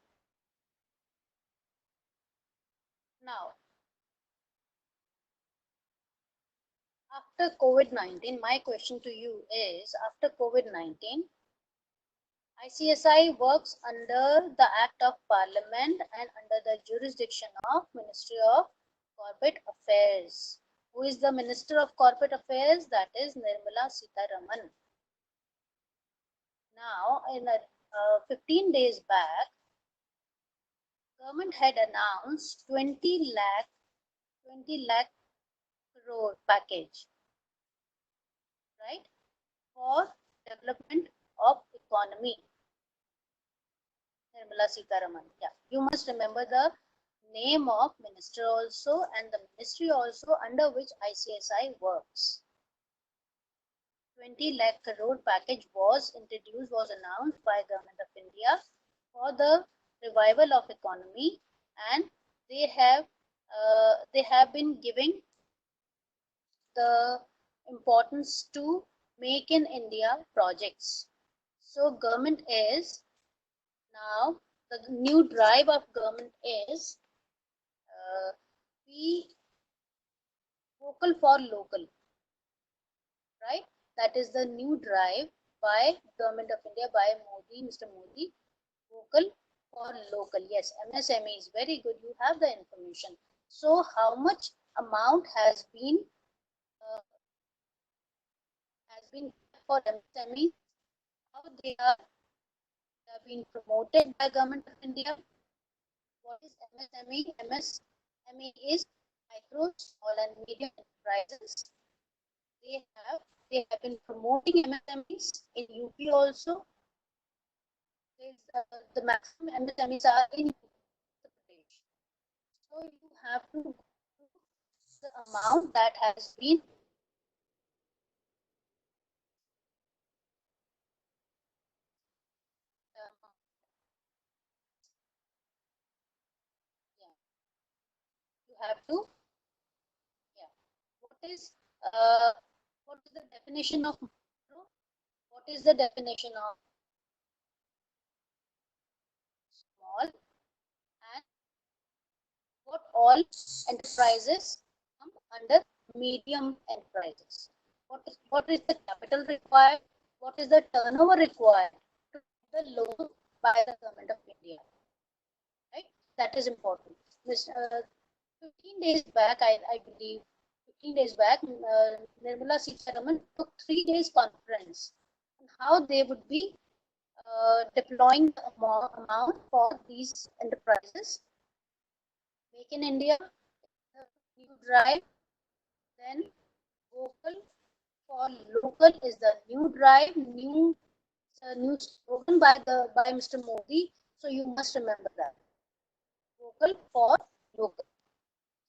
Now, after COVID-19, my question to you is, after COVID-19, ICSI works under the Act of Parliament and under the jurisdiction of Ministry of Corporate Affairs. Who is the Minister of Corporate Affairs? That is Nirmala Sitharaman. Now, in 15 days back, government had announced 20 lakh crore package, right, for development of economy. Nirmala Sitharaman. Yeah, you must remember the name of minister also and the ministry also under which ICSI works. 20 lakh crore package was introduced, was announced by Government of India for the revival of economy, and they have been giving the importance to Make in India projects. So government is now, the new drive of government is be vocal for local, right? That is the new drive by Government of India, by Modi, Mr. Modi, vocal for local. Yes, MSME is very good. You have the information. So how much amount has been been for MSME, how they are being promoted by Government of India. What is MSME? MSME is micro, small and medium enterprises. They have been promoting MSMEs in UP also. The maximum MSMEs are in Uttar Pradesh. So you have to go through the amount that has been yeah, you have to yeah. What is uh, what is the definition of micro? What is the definition of small, and what all enterprises come under medium enterprises? What is the capital required? What is the turnover required to get the loan by the Government of India? Right? That is important. 15 days back, I believe, 15 days back, Nirmala Sitharaman took 3 days conference on how they would be deploying the amount for these enterprises. Make in India, the new drive, then vocal for local is the new drive, new slogan by Mr. Modi. So you must remember that vocal for local.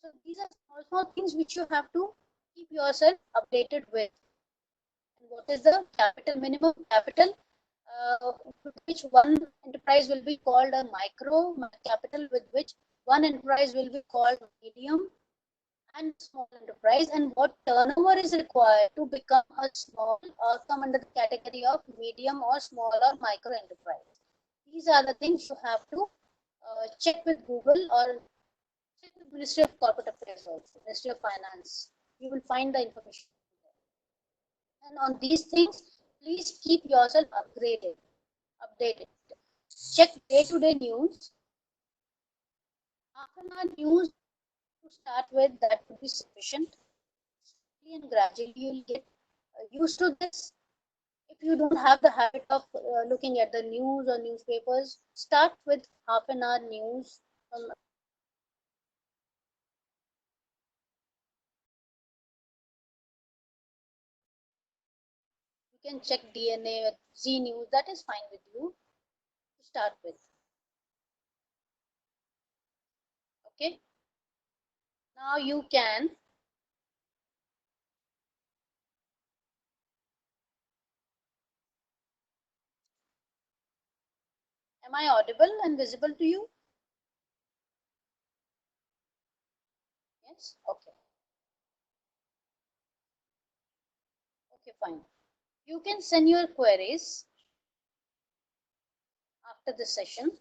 So these are small, small things which you have to keep yourself updated with. And what is the capital, minimum capital, with which one enterprise will be called a micro capital, with which one enterprise will be called medium and small enterprise, and what turnover is required to become a small or come under the category of medium or small or micro enterprise. These are the things you have to check with Google or check with Ministry of Corporate Affairs also, Ministry of Finance. You will find the information there. And on these things, please keep yourself updated. Check day-to-day news. Half an hour news to start with, that would be sufficient. And gradually you'll get used to this. If you don't have the habit of looking at the news or newspapers, start with half an hour news. You can check DNA, Z News, that is fine with you to start with. Okay, now you can. Am I audible and visible to you? Yes, okay. Okay, fine. You can send your queries after the session,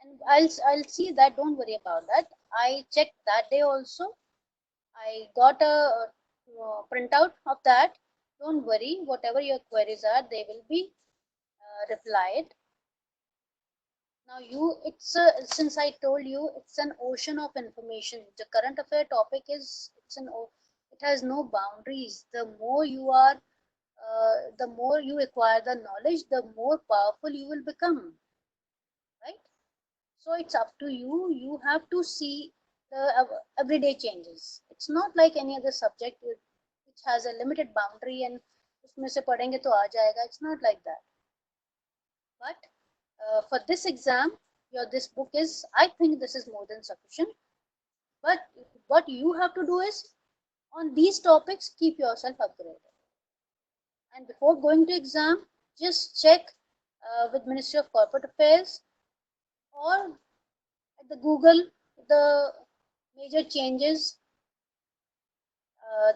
and I'll see that. Don't worry about that. I checked that day also. I got a printout of that. Don't worry, whatever your queries are, they will be replied. Now since I told you, it's an ocean of information. The current affair topic is it has no boundaries. The more you acquire the knowledge, the more powerful you will become. Right? So it's up to you. You have to see the everyday changes. It's not like any other subject which has a limited boundary and उसमें से पढ़ेंगे तो आ जाएगा. It's not like that. But for this exam, this book is, I think this is more than sufficient. But what you have to do is, on these topics, keep yourself upgraded. And before going to exam, just check with Ministry of Corporate Affairs or at the Google the major changes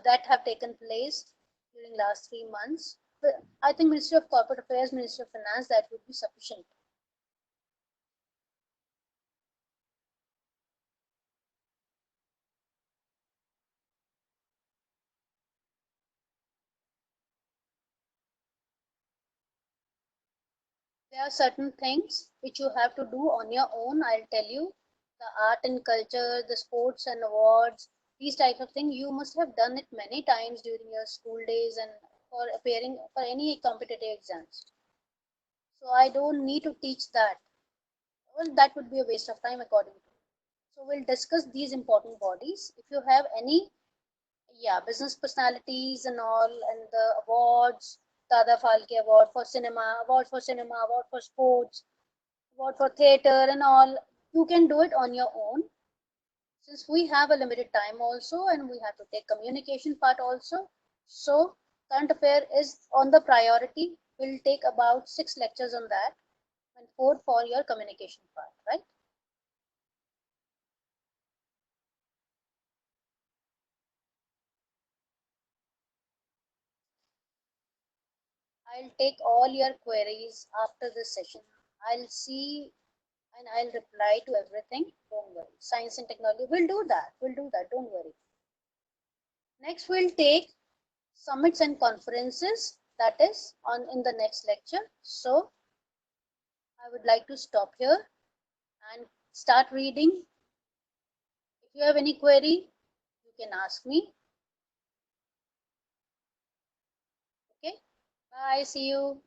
that have taken place during last 3 months. But I think Ministry of Corporate Affairs, Ministry of Finance, that would be sufficient. There are certain things which you have to do on your own. I'll tell you, the art and culture, the sports and awards, these types of things, you must have done it many times during your school days and for appearing for any competitive exams. So I don't need to teach that. Well, that would be a waste of time according to me. So we'll discuss these important bodies. If you have any, yeah, business personalities and all, and the awards, Dada Phalke Award for cinema, award for sports, award for theater and all, you can do it on your own. Since we have a limited time also, and we have to take communication part also, so current affair is on the priority. We'll take about 6 lectures on that and 4 for your communication part, right? I'll take all your queries after this session. I'll see and I'll reply to everything. Don't worry. Science and technology, we'll do that. We'll do that. Don't worry. Next, we'll take summits and conferences. That is on in the next lecture. So I would like to stop here and start reading. If you have any query, you can ask me. Okay. Bye. See you.